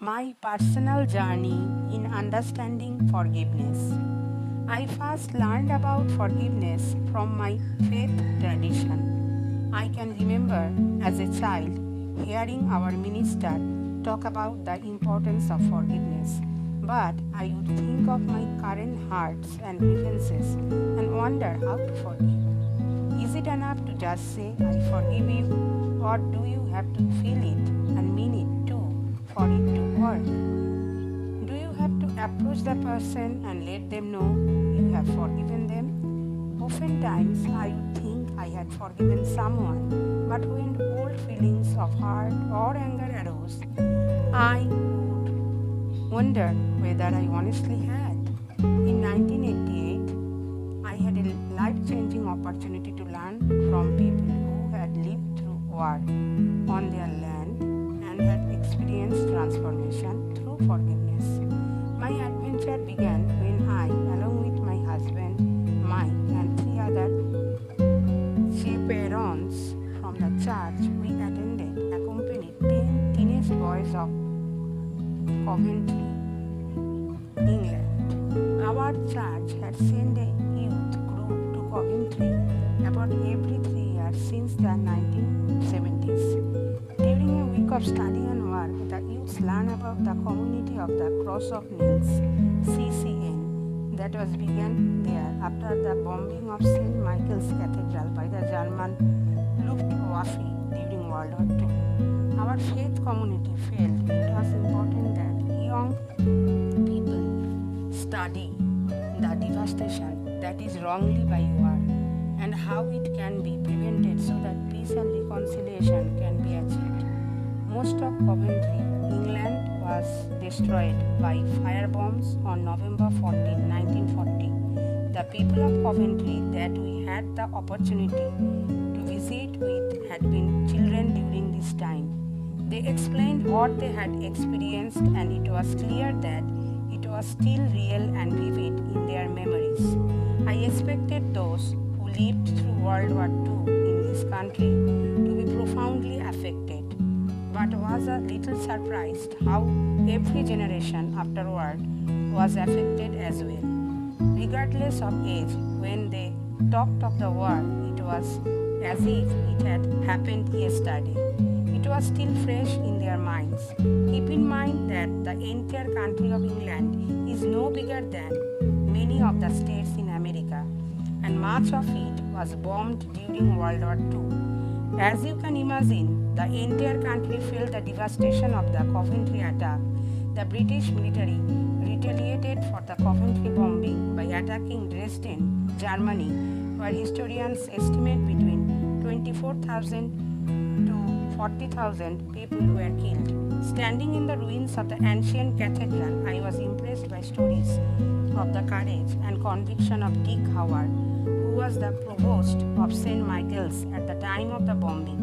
My personal journey in understanding forgiveness. I first learned about forgiveness from my faith tradition. I can remember as a child hearing our minister talk about the importance of forgiveness, but I would think of my current hurts and grievances and wonder how to forgive. Is it enough to just say, I forgive you, or do you have to feel it and mean it too for it to work? Do you have to approach the person and let them know you have forgiven them? Oftentimes, I would think I had forgiven someone, but when old feelings of hurt or anger arose, I would wonder whether I honestly had. In 1988, I had a life-changing opportunity to learn from people who had lived through war on their land and had experienced transformation through forgiveness. My adventure began when I, along with my husband, Mike, and three other chaperones from the church we attended, accompanied 10 teenage boys of Coventry, England. Our church had sent a youth group to Coventry about every 3 years since the 1970s. During a week of study and work, the youths learned about the community of the Cross of Nails (CCN) that was began there after the bombing of St. Michael's Cathedral by the German Luftwaffe during World War II. Our faith community felt it was important that young people study the devastation that is wrongly by war and how it can be prevented so that peace and reconciliation can be achieved. Most of Coventry, England was destroyed by firebombs on November 14, 1940. The people of Coventry that we had the opportunity to visit with had been children during this time. They explained what they had experienced, and it was clear that it was still real and vivid in their memories. I expected those who lived through World War II in this country to be profoundly affected, but was a little surprised how every generation afterward was affected as well. Regardless of age, when they talked of the war, it was as if it had happened yesterday. It was still fresh in their minds. Keep in mind that the entire country of England is no bigger than many of the states in America, and much of it was bombed during World War II. As you can imagine, the entire country felt the devastation of the Coventry attack. The British military retaliated for the Coventry bombing by attacking Dresden, Germany, where historians estimate between 24,000 to 40,000 people were killed. Standing in the ruins of the ancient cathedral, I was impressed by stories of the courage and conviction of Dick Howard, who was the provost of St. Michael's at the time of the bombing.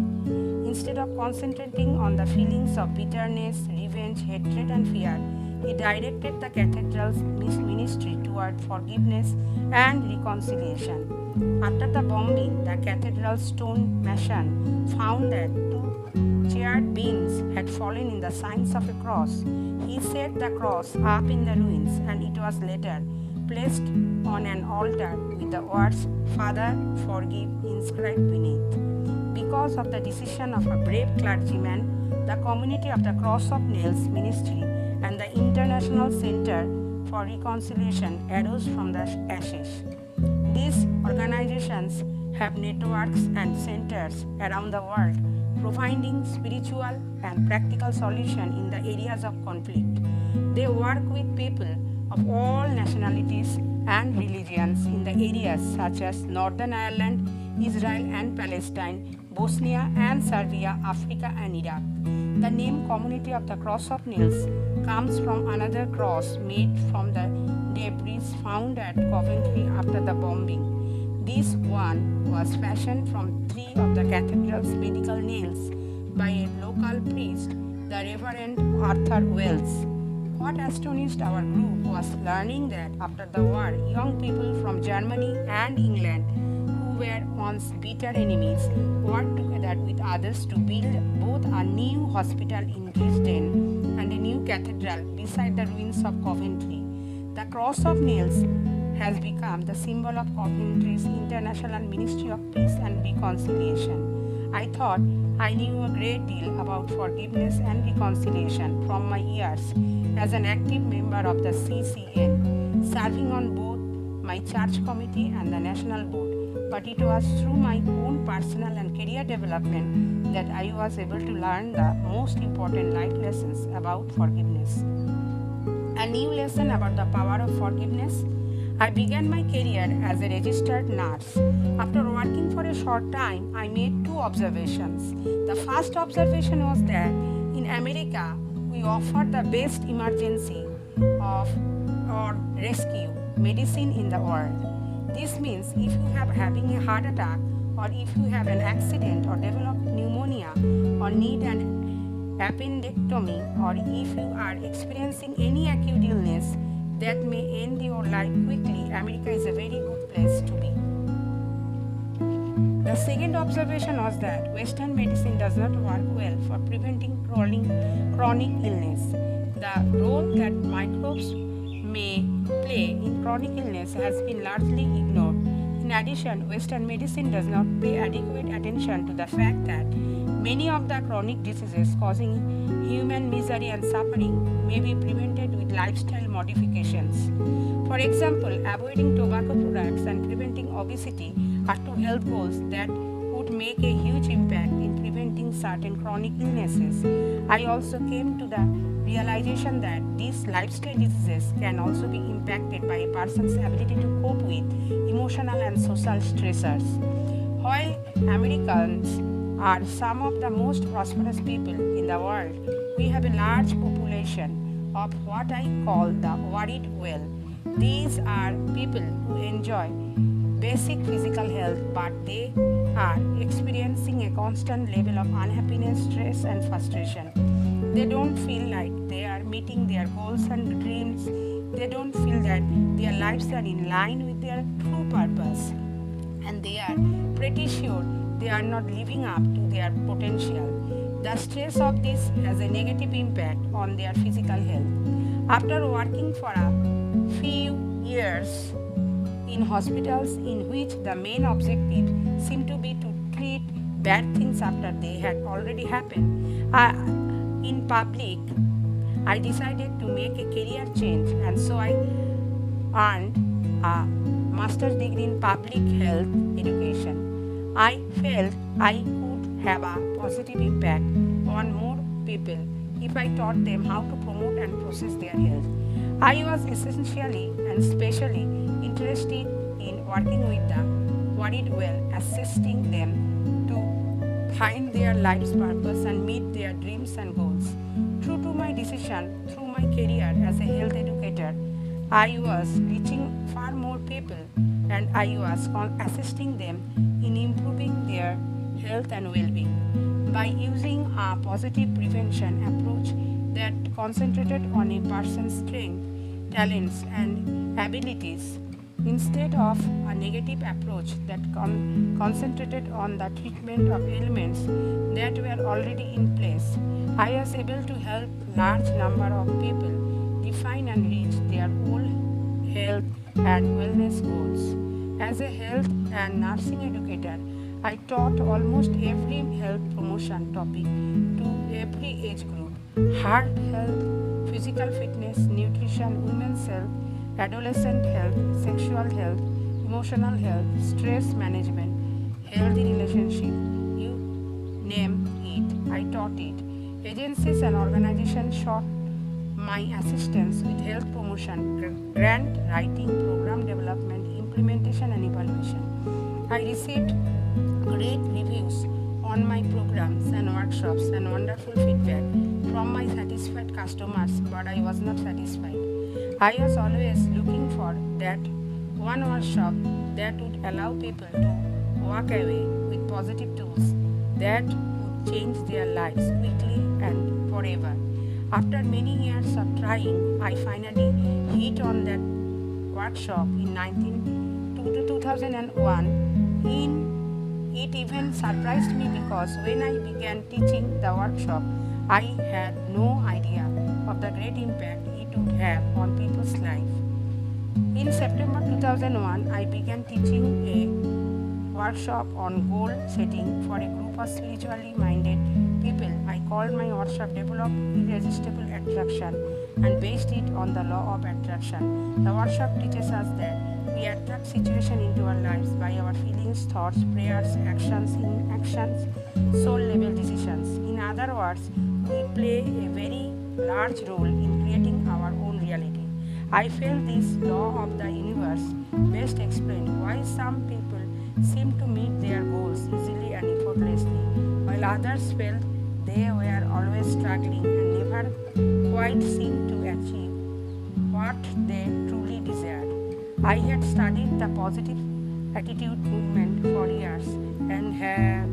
Instead of concentrating on the feelings of bitterness, revenge, hatred, and fear, he directed the cathedral's ministry toward forgiveness and reconciliation. After the bombing, the cathedral's stone mason found that two charred beams had fallen in the signs of a cross. He set the cross up in the ruins, and it was later placed on an altar with the words, "Father, forgive," inscribed beneath. Because of the decision of a brave clergyman, the community of the Cross of Nails ministry and the International Center for Reconciliation arose from the ashes. These organizations have networks and centers around the world, providing spiritual and practical solutions in the areas of conflict. They work with people of all nationalities and religions in the areas such as Northern Ireland, Israel and Palestine, Bosnia and Serbia, Africa and Iraq. The name Community of the Cross of Nails comes from another cross made from the debris found at Coventry after the bombing. This one was fashioned from three of the cathedral's medical nails by a local priest, the Reverend Arthur Wells. What astonished our group was learning that after the war, young people from Germany and England who were once bitter enemies worked together with others to build both a new hospital in Dresden and a new cathedral beside the ruins of Coventry. The cross of nails has become the symbol of Coventry's International Ministry of Peace and Reconciliation. I thought I knew a great deal about forgiveness and reconciliation from my years as an active member of the CCN, serving on both my church committee and the national board. But it was through my own personal and career development that I was able to learn the most important life lessons about forgiveness. A new lesson about the power of forgiveness. I began my career as a registered nurse. After working for a short time, I made two observations. The first observation was that in America, we offer the best emergency of or rescue medicine in the world. This means if you are having a heart attack, or if you have an accident or develop pneumonia or need an appendectomy, or if you are experiencing any acute illness that may end your life quickly, America is a very good place to be. The second observation was that Western medicine does not work well for preventing chronic illness. The role that microbes may play in chronic illness has been largely ignored. In addition, Western medicine does not pay adequate attention to the fact that many of the chronic diseases causing human misery and suffering may be prevented with lifestyle modifications. For example, avoiding tobacco products and preventing obesity are two health goals that would make a huge impact in preventing certain chronic illnesses. I also came to the realization that these lifestyle diseases can also be impacted by a person's ability to cope with emotional and social stressors. While Americans are some of the most prosperous people in the world, we have a large population of what I call the worried well. These are people who enjoy basic physical health, but they are experiencing a constant level of unhappiness, stress, and frustration. They don't feel like they are meeting their goals and dreams. They don't feel that their lives are in line with their true purpose. And they are pretty sure they are not living up to their potential. The stress of this has a negative impact on their physical health. After working for a few years in hospitals in which the main objective seemed to be to treat bad things after they had already happened, in public, I decided to make a career change, and so I earned a master's degree in public health education. I felt I could have a positive impact on more people if I taught them how to promote and process their health. I was essentially and specially interested in working with the worried well, assisting them to find their life's purpose and meet their dreams and goals. True to my decision through my career as a health educator, I was reaching far more people, and I was assisting them in improving their health and well-being. By using a positive prevention approach that concentrated on a person's strength, talents, and abilities, instead of a negative approach that concentrated on the treatment of ailments that were already in place, I was able to help large number of people define and reach their whole health and wellness goals. As a health and nursing educator, I taught almost every health promotion topic to every age group: heart health, physical fitness, nutrition, women's health, adolescent health, sexual health, emotional health, stress management, healthy relationship, you name it, I taught it. Agencies and organizations sought my assistance with health promotion, grant writing, program development, implementation, and evaluation. I received great reviews on my programs and workshops and wonderful feedback from my satisfied customers, but I was not satisfied. I was always looking for that one workshop that would allow people to walk away with positive tools that would change their lives quickly and forever. After many years of trying, I finally hit on that workshop in 2001. It even surprised me because when I began teaching the workshop, I had no idea of the great great impact it would have on people's life. In September 2001, I began teaching a workshop on goal setting for a group of spiritually minded people. I called my workshop Develop Irresistible Attraction and based it on the law of attraction. The workshop teaches us that we attract situations into our lives by our feelings, thoughts, prayers, actions, inactions, soul level decisions. In other words, we play a very large role in creating our own reality. I felt this law of the universe best explained why some people seem to meet their goals easily and effortlessly, while others felt they were always struggling and never quite seemed to achieve what they truly desired. I had studied the positive attitude movement for years and had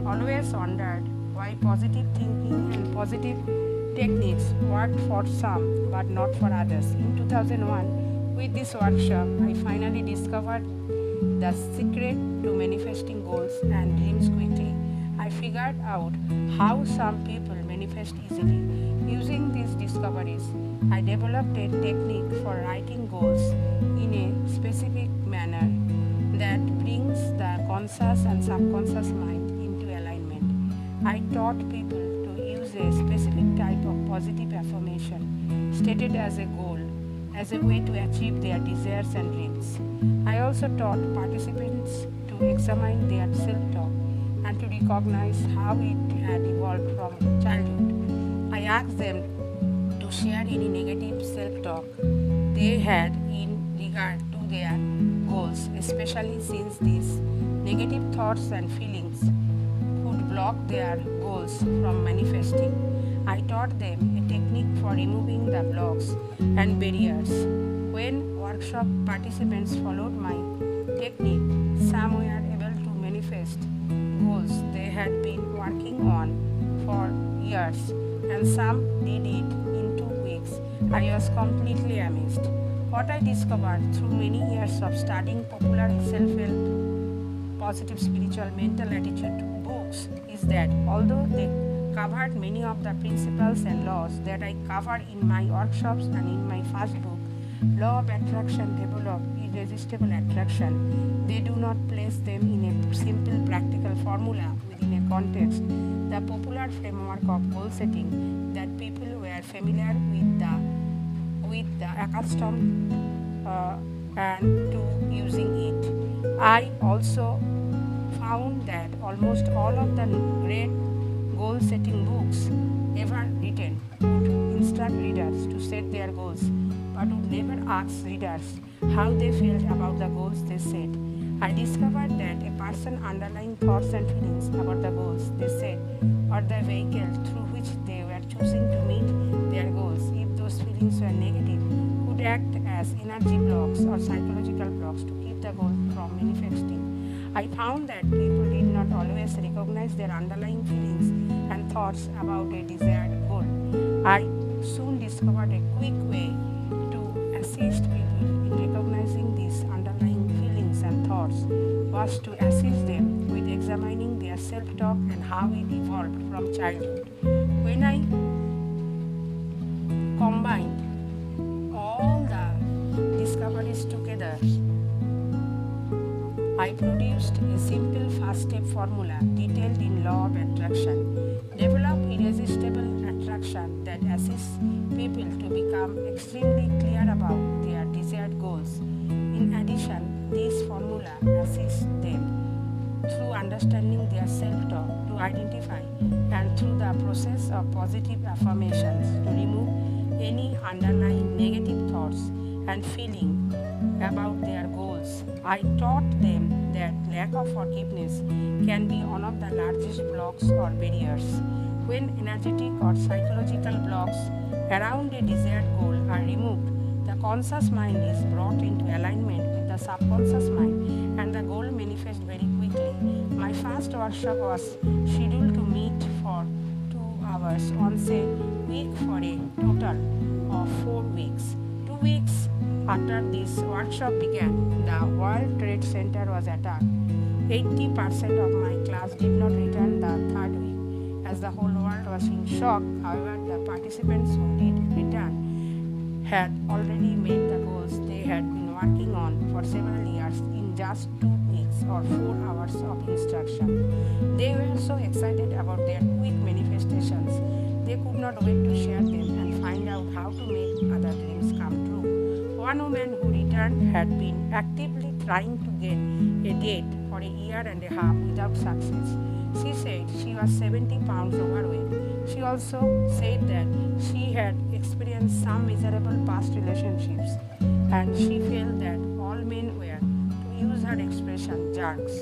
always wondered why positive thinking and positive techniques worked for some but not for others. In 2001, with this workshop, I finally discovered the secret to manifesting goals and dreams quickly. I figured out how some people manifest easily. Using these discoveries, I developed a technique for writing goals in a specific manner that brings the conscious and subconscious mind into alignment. I taught people to use a specific type of positive affirmation stated as a goal as a way to achieve their desires and dreams. I also taught participants to examine their self-talk and to recognize how it had evolved from childhood. I asked them to share any negative self-talk they had in regard to their goals, especially since these negative thoughts and feelings could block their goals from manifesting. I taught them a technique for removing the blocks and barriers. When workshop participants followed my technique, some were able to manifest goals they had been working on for years, and some did it in 2 weeks. I was completely amazed. What I discovered through many years of studying popular self-help, positive spiritual mental attitude books is that although they covered many of the principles and laws that I covered in my workshops and in my first book, Law of Attraction, Develop Irresistible Attraction, they do not place them in a simple practical formula within a context, the popular framework of goal setting that people were familiar with the accustomed and to using it. I also found that almost all of the great goal setting books ever written would instruct readers to set their goals but would never ask readers how they felt about the goals they set. I discovered that a person's underlying thoughts and feelings about the goals they set or the vehicle through which they were choosing to meet their goals, if those feelings were negative, would act as energy blocks or psychological blocks to keep the goal from manifesting. I found that people did not always recognize their underlying feelings and thoughts about a desired goal. I soon discovered a quick way to assist people in recognizing these underlying feelings and thoughts was to assist them with examining their self-talk and how it evolved from childhood. When I combined all the discoveries together, I produced a simple fast-step formula detailed in Law of Attraction. Develop irresistible attraction that assists people to become extremely clear about their desired goals. In addition, this formula assists them through understanding their self-talk to identify and through the process of positive affirmations to remove any underlying negative thoughts and feeling about their goals. I taught them that lack of forgiveness can be one of the largest blocks or barriers. When energetic or psychological blocks around a desired goal are removed, the conscious mind is brought into alignment with the subconscious mind and the goal manifests very quickly. My first workshop was scheduled to meet for 2 hours once a week for a total of 4 weeks. 2 weeks after this workshop began, the World Trade Center was attacked. 80% of my class did not return the third week. As the whole world was in shock, however, the participants who did return had already made the goals they had been working on for several years in just 2 weeks or 4 hours of instruction. They were so excited about their quick manifestations, they could not wait to share them and find out how to make other dreams come true. One woman who returned had been actively trying to get a date for a year and a half without success. She said she was 70 pounds overweight. She also said that she had experienced some miserable past relationships and she felt that all men were, to use her expression, jerks.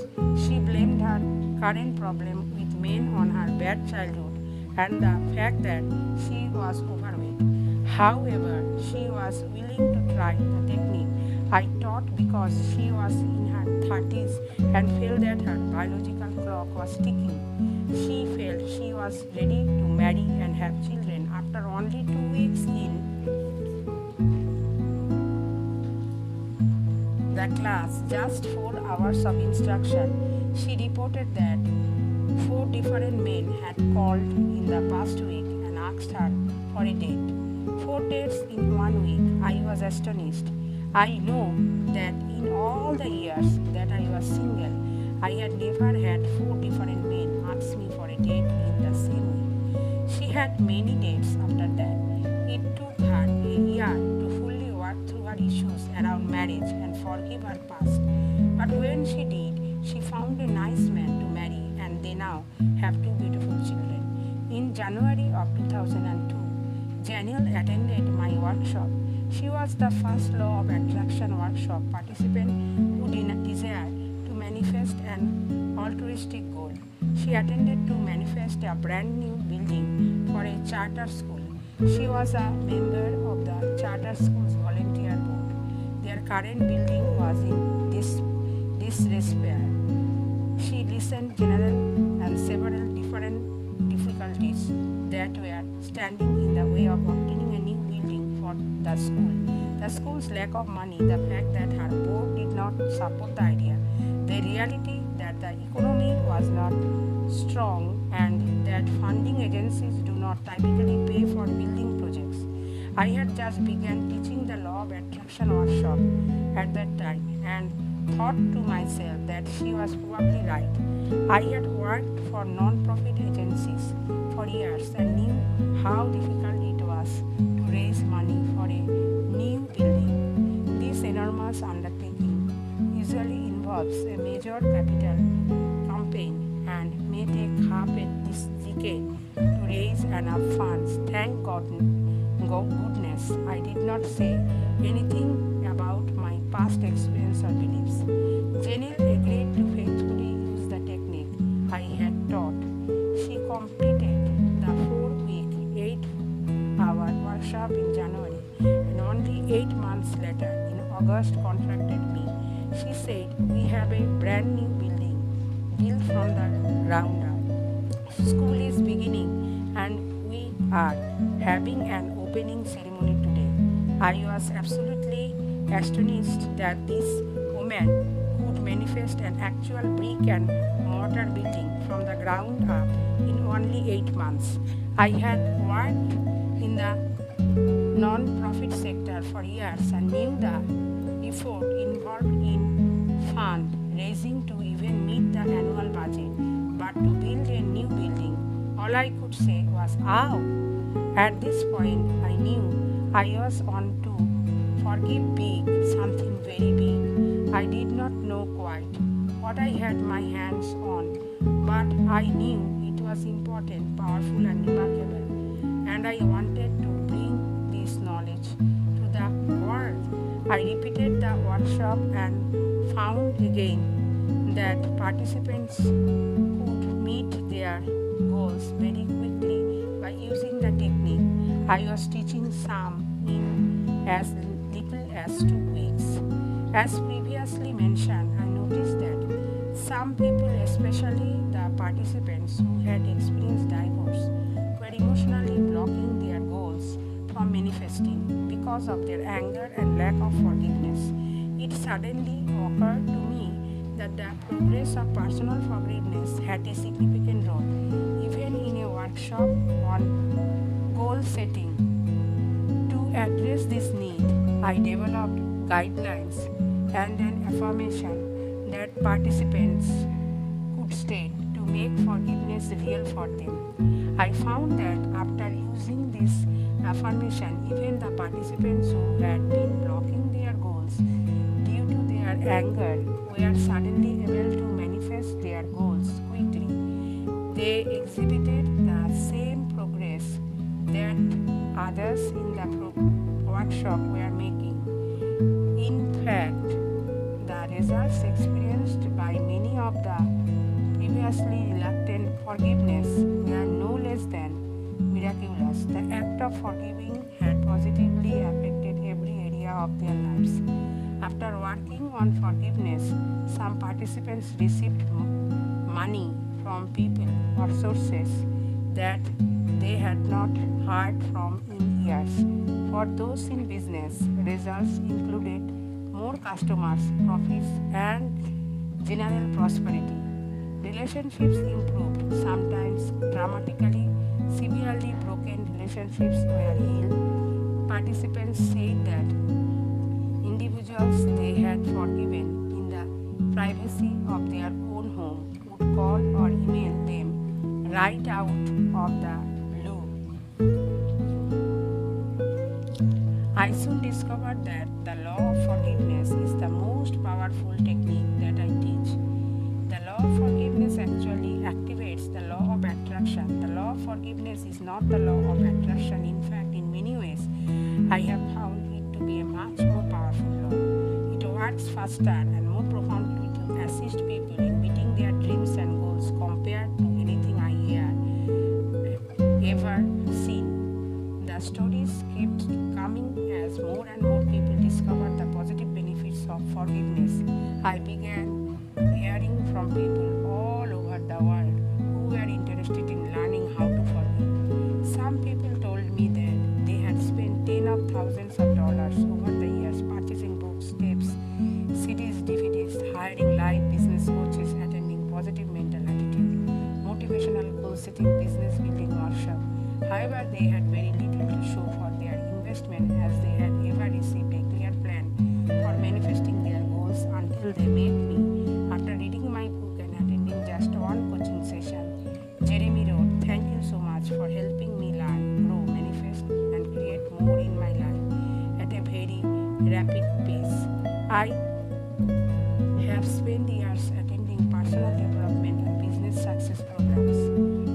She blamed her current problem with men on her bad childhood and the fact that she was overweight. However, she was willing to try the technique I taught because she was in her 30s and felt that her biological clock was ticking. She felt she was ready to marry and have children after only 2 weeks in the class, just 4 hours of instruction. She reported that 4 different men had called in the past week and asked her for a date. 4 dates in 1 week. I was astonished. I know that in all the years that I was single, I had never had 4 different men ask me for a date in the same week. She had many dates after that. It took her a year to fully work through her issues around marriage and forgive her past. But when she did, she found a nice man to marry and they now have 2 beautiful children. In January of 2002, Janelle attended my workshop. She was the first Law of Attraction workshop participant who desired to manifest an altruistic goal. She attended to manifest a brand new building for a charter school. She was a member of the charter school's volunteer board. Their current building was in disrepair. She listened general and several different difficulties that were standing in the way of obtaining a new building for the school. The school's lack of money, the fact that her board did not support the idea, the reality that the economy was not strong and that funding agencies do not typically pay for building projects. I had just begun teaching the Law of Attraction workshop at that time and thought to myself that she was probably right. I had worked for non-profit agencies for years and knew how difficult it was to raise money for a new building. This enormous undertaking usually involves a major capital campaign and may take half a decade to raise enough funds. Thank goodness I did not say anything about my past experience or beliefs. Janelle agreed to faithfully use the technique I had taught. She completed the 4-week, 8-hour workshop in January and only 8 months later, in August, contracted me. She said, "We have a brand new building built from the ground up. School is beginning and we are having an opening ceremony today." I was absolutely astonished that this woman could manifest an actual brick and mortar building from the ground up in only 8 months. I had worked in the non-profit sector for years and knew the effort involved in fund-raising to even meet the annual budget. But to build a new building, all I could say was, "Ow!" At this point, I knew I was on to forgive big, something very big. I did not know quite what I had my hands on, but I knew it was important, powerful, and remarkable, and I wanted to bring this knowledge to the world. I repeated the workshop and found again that participants could meet their goals very quickly by using the technique I was teaching, some in as little as 2 weeks. As previously mentioned, I noticed that some people, especially the participants who had experienced divorce, were emotionally blocking their goals from manifesting because of their anger and lack of forgiveness. It suddenly occurred to me that the progress of personal forgiveness had a significant role, even in a workshop on goal setting. To address this need, I developed guidelines and an affirmation that participants could state to make forgiveness real for them. I found that after using this affirmation, even the participants who had been blocking their goals due to their anger were suddenly able to manifest their goals quickly. They exhibited the same progress that others in the workshop were making. In fact, the results experienced by many of the previously reluctant forgiveness were no less than miraculous. The act of forgiving had positively affected every area of their lives. After working on forgiveness, some participants received money from people or sources that they had not heard from in years. For those in business, results included more customers, profits, and general prosperity. Relationships improved, sometimes dramatically. Severely broken relationships were healed. Participants said that individuals they had forgiven in the privacy of their own home would call or email them right out of the blue. I soon discovered that the law of forgiveness is the most powerful technique that I teach. The law of forgiveness actually activates the law of attraction. The law of forgiveness is not the law of attraction. In fact, in many ways, I have found it to be a much more powerful law. It works faster and more profoundly to assist people in meeting their dreams and goals compared to anything I had ever seen. The stories kept coming as more and more people discovered the positive benefits of forgiveness. I began hearing from people all over the world who were interested in learning how to forgive. Some people told me that they had spent tens of thousands of dollars over the years purchasing books, tapes, CDs, DVDs, hiring live business coaches, attending positive mental attitude, motivational goal-setting, business building workshop. However, they had very little to show for their investment as they had ever received a clear plan for manifesting their goals until they met me. After reading my book and attending just one coaching session, Jeremy wrote, "Thank you so much for helping me learn, grow, manifest, and create more in my life at a very rapid pace. I have spent years attending personal development and business success programs.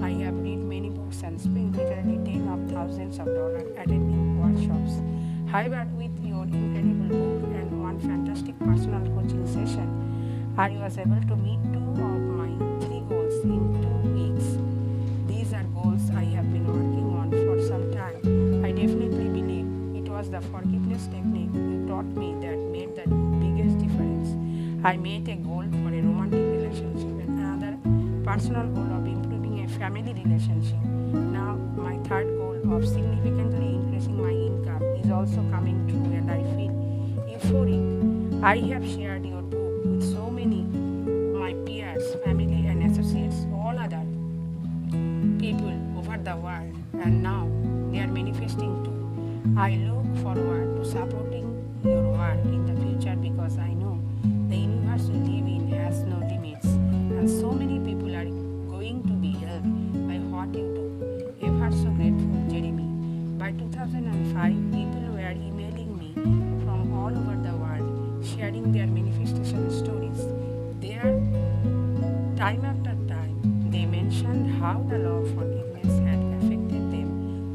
I have read many books and spent literally tens of thousands of dollars attending workshops. However, with your incredible book and one fantastic personal coaching session, I was able to meet 2 of my 3 goals in 2 weeks. These are goals I have been working on for some time. I definitely believe it was the forgiveness technique you taught me that made the biggest difference. I made a goal for a romantic relationship and another personal goal of improving a family relationship. Now my third goal of significantly increasing my income is also coming true and I feel euphoric. I have shared your book with so many my peers, family and associates, all other people over the world, and now they are manifesting too. I look forward to supporting your work in the future because I know the universe we live in has no limits and so many people are going to be helped by what you do. Ever so grateful, Jeremy." By 2005, people were emailing me from all over the world, sharing their manifestation stories. There, time after time, they mentioned how the law of forgiveness had affected them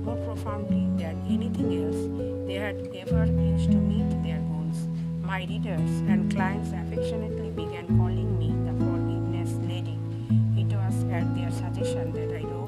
more profoundly than anything else they had ever used to meet their goals. My readers and clients affectionately began calling me the forgiveness lady. It was at their suggestion that I wrote